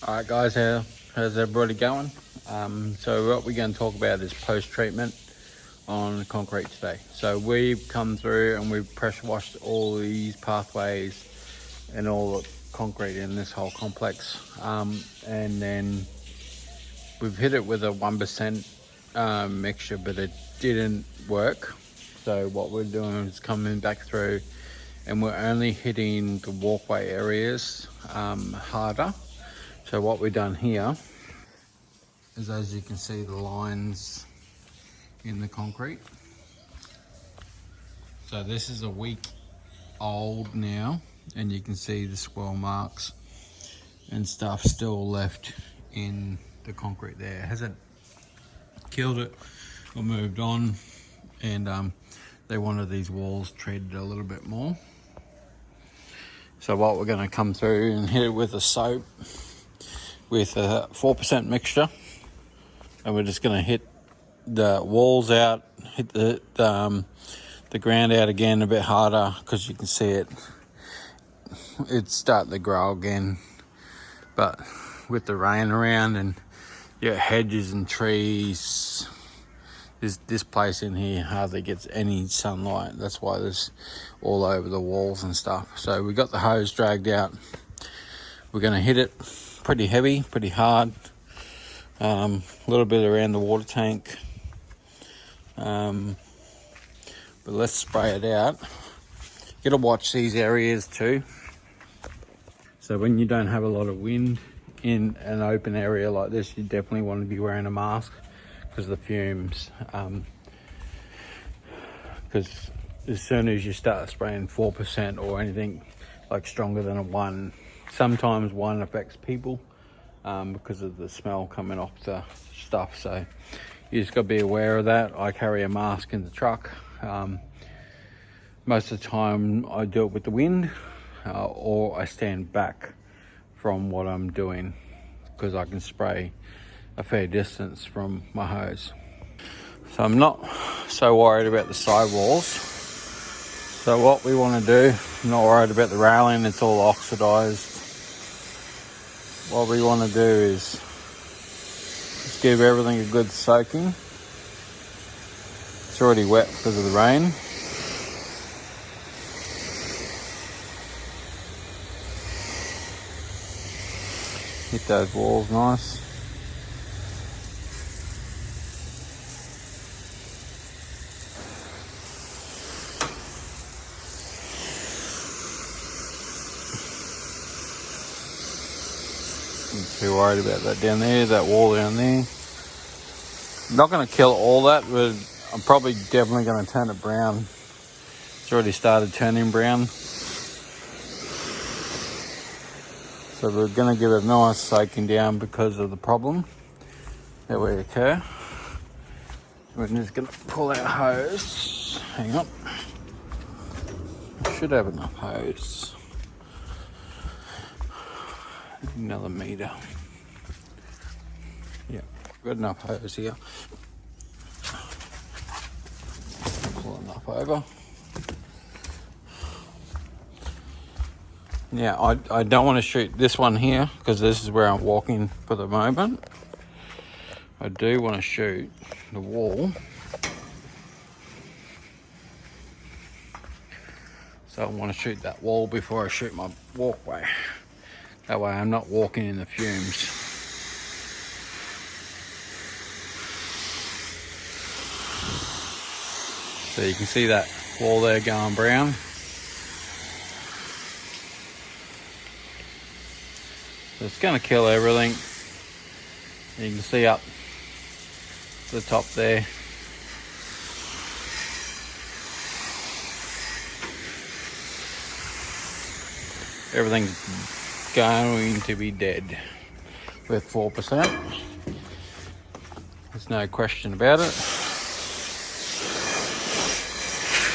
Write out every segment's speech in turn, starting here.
Alright guys, how's everybody going? So what we're going to talk about is post-treatment on concrete today. So we've come through and we've pressure washed all these pathways and all the concrete in this whole complex, and then we've hit it with a 1% mixture, but it didn't work. So what we're doing is coming back through and we're only hitting the walkway areas harder. So what we've done here is, as you can see, the lines in the concrete. So this is a week old now, and you can see the swirl marks and stuff still left in the concrete there. It hasn't killed it or moved on, and they wanted these walls treated a little bit more. So what we're going to come through and hit it with a soap with a 4% mixture, and we're just going to hit the walls out, hit the ground out again a bit harder, because you can see it's starting to grow again. But with the rain around and hedges and trees, this place in here hardly gets any sunlight. That's why there's all over the walls and stuff. So we got the hose dragged out. We're going to hit it pretty heavy, pretty hard, a little bit around the water tank, but let's spray it out. You gotta watch these areas too. So when you don't have a lot of wind in an open area like this, you definitely want to be wearing a mask because of the fumes. Because as soon as you start spraying 4% or anything like stronger than a 1, sometimes 1 affects people because of the smell coming off the stuff. So you just got to be aware of that. I carry a mask in the truck. Most of the time I do it with the wind, or I stand back from what I'm doing because I can spray a fair distance from my hose. So I'm not so worried about the sidewalls. So what we want to do, I'm not worried about the railing, it's all oxidized. What we want to do is just give everything a good soaking. It's already wet because of the rain. Hit those walls nice. I'm not too worried about that down there, that wall down there. I'm not going to kill all that, but I'm probably definitely going to turn it brown. It's already started turning brown. So we're going to give it a nice soaking down because of the problem that will occur. We're just going to pull our hose. Hang on. I should have enough hose. Another meter. Yeah, got enough hose here. Pull enough over. Now, I don't want to shoot this one here because this is where I'm walking for the moment. I do want to shoot the wall. So I want to shoot that wall before I shoot my walkway. That way I'm not walking in the fumes. So you can see that wall there going brown. So it's going to kill everything. You can see up the top there. Everything's going to be dead with 4%. There's no question about it.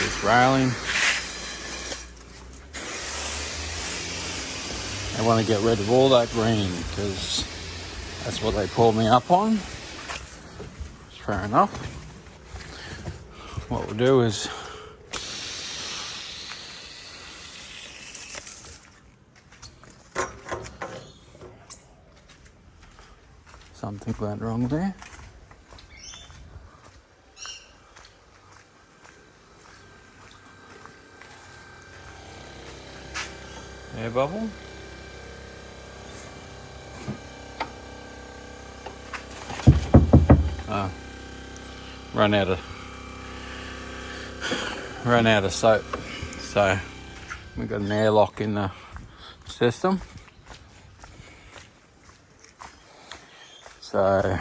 It's railing. I want to get rid of all that green because that's what they pulled me up on. It's fair enough. What we'll do is Something went wrong there. Air bubble. Run out of soap, so we've got an airlock in the system. So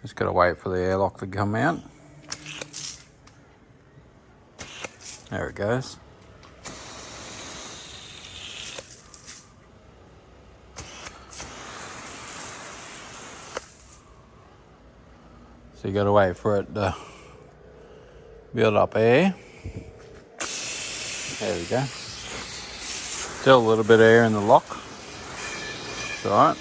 just got to wait for the airlock to come out. There it goes. So you got to wait for it to build up air. There we go. Still a little bit of air in the lock. It's alright.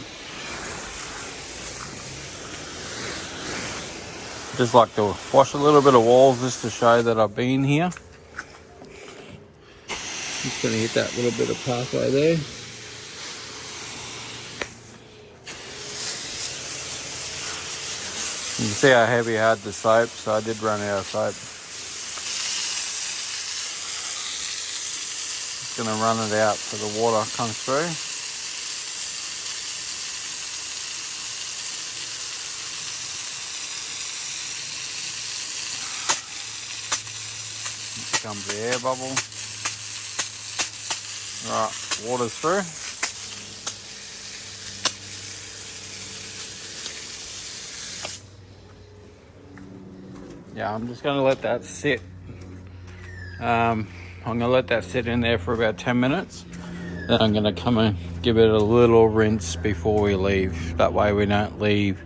Just like to wash a little bit of walls just to show that I've been here. Just going to hit that little bit of pathway there. You can see how heavy I had the soap, so I did run out of soap. Just going to run it out so the water comes through. Here comes the air bubble. Right, water's through. Yeah, I'm just going to let that sit. I'm going to let that sit in there for about 10 minutes. Then I'm going to come and give it a little rinse before we leave. That way we don't leave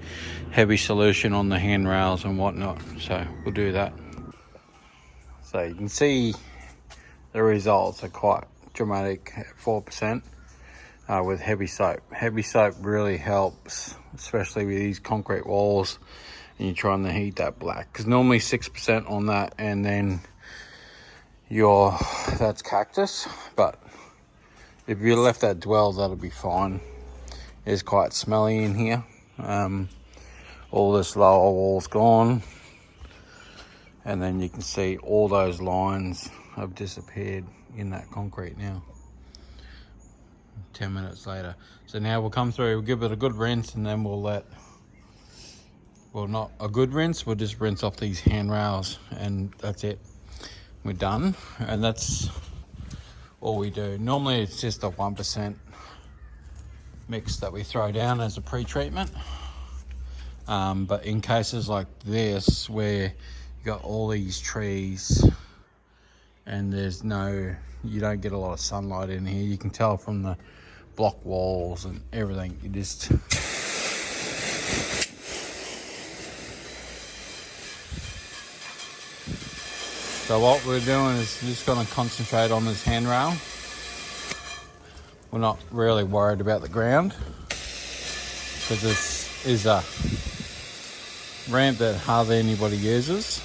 heavy solution on the handrails and whatnot. So we'll do that. So you can see the results are quite dramatic at 4% with heavy soap. Heavy soap really helps, especially with these concrete walls. And you're trying to heat that black, because normally 6% on that, and then that's cactus. But if you left that dwell, that'll be fine. It's quite smelly in here. All this lower wall's gone, and then you can see all those lines have disappeared in that concrete now. 10 minutes later. So now we'll come through, we'll give it a good rinse, and then we'll not a good rinse, we'll just rinse off these handrails, and that's it. We're done, and that's all we do. Normally it's just a 1% mix that we throw down as a pre-treatment. But in cases like this, where you got all these trees and you don't get a lot of sunlight in here, you can tell from the block walls and everything, you just... So what we're doing is just going to concentrate on this handrail. We're not really worried about the ground, because this is a ramp that hardly anybody uses.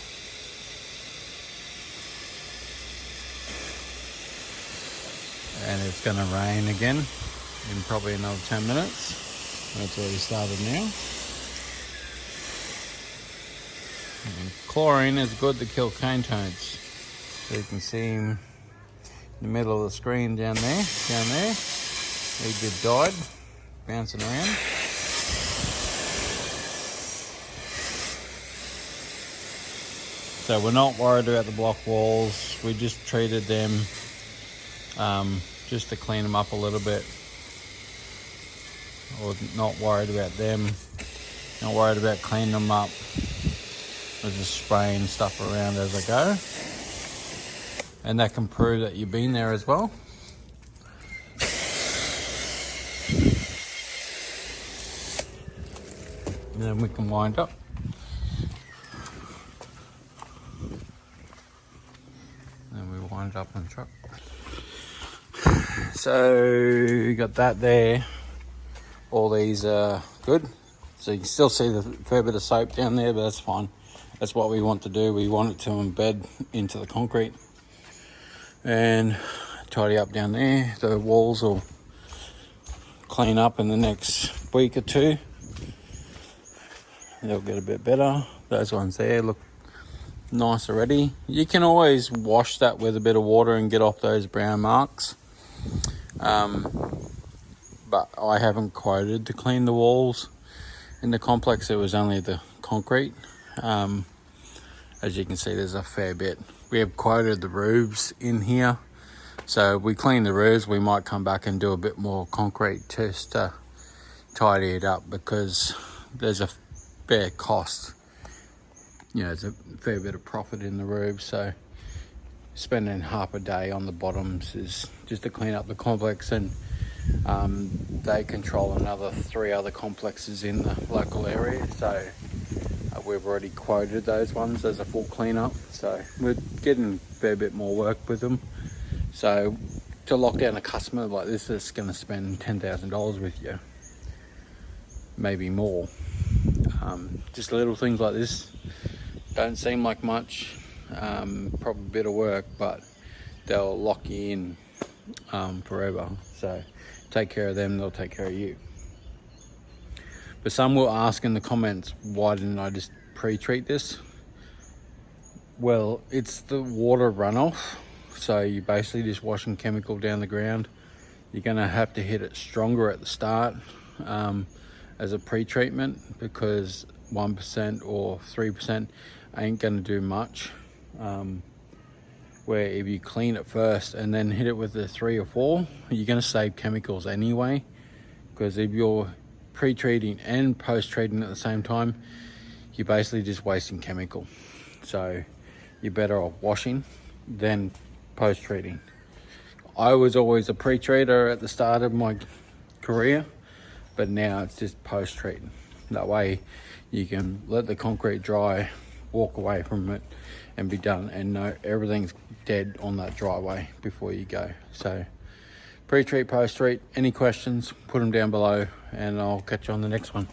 And it's going to rain again in probably another 10 minutes. That's already started now. And chlorine is good to kill cane toads. So you can see him in the middle of the screen down there. He just died, bouncing around. So we're not worried about the block walls. We just treated them just to clean them up a little bit. Or not worried about them. Not worried about cleaning them up. We're just spraying stuff around as I go. And that can prove that you've been there as well. And then we can wind up. And we wind up on the truck. So you got that there. All these are good. So you can still see the fair bit of soap down there, but that's fine. That's what we want to do. We want it to embed into the concrete and tidy up down there. The walls will clean up in the next week or two. They'll get a bit better. Those ones there look nice already. You can always wash that with a bit of water and get off those brown marks. But I haven't quoted to clean the walls. In the complex, it was only the concrete. As you can see, there's a fair bit. We have quoted the roofs in here. So if we clean the roofs, we might come back and do a bit more concrete just to tidy it up, because there's a fair cost. You know, there's a fair bit of profit in the roofs. So spending half a day on the bottoms is just to clean up the complex, and they control another 3 other complexes in the local area. So we've already quoted those ones as a full cleanup. So we're getting a fair bit more work with them. So to lock down a customer like this that's going to spend $10,000 with you, maybe more. Just little things like this don't seem like much, probably a bit of work, but they'll lock you in forever. So take care of them, they'll take care of you. But some will ask in the comments, why didn't I just pre-treat this? Well, it's the water runoff. So you're basically just washing chemical down the ground. You're gonna have to hit it stronger at the start as a pre-treatment, because 1% or 3% ain't gonna do much. Where if you clean it first and then hit it with the 3 or 4, you're gonna save chemicals anyway. Because if you're pre-treating and post-treating at the same time, you're basically just wasting chemical. So you're better off washing than post-treating. I was always a pre-treater at the start of my career, but now it's just post-treating. That way you can let the concrete dry, walk away from it and be done, and know everything's dead on that driveway before you go. So pre-treat, post-treat. Any questions, put them down below and I'll catch you on the next one.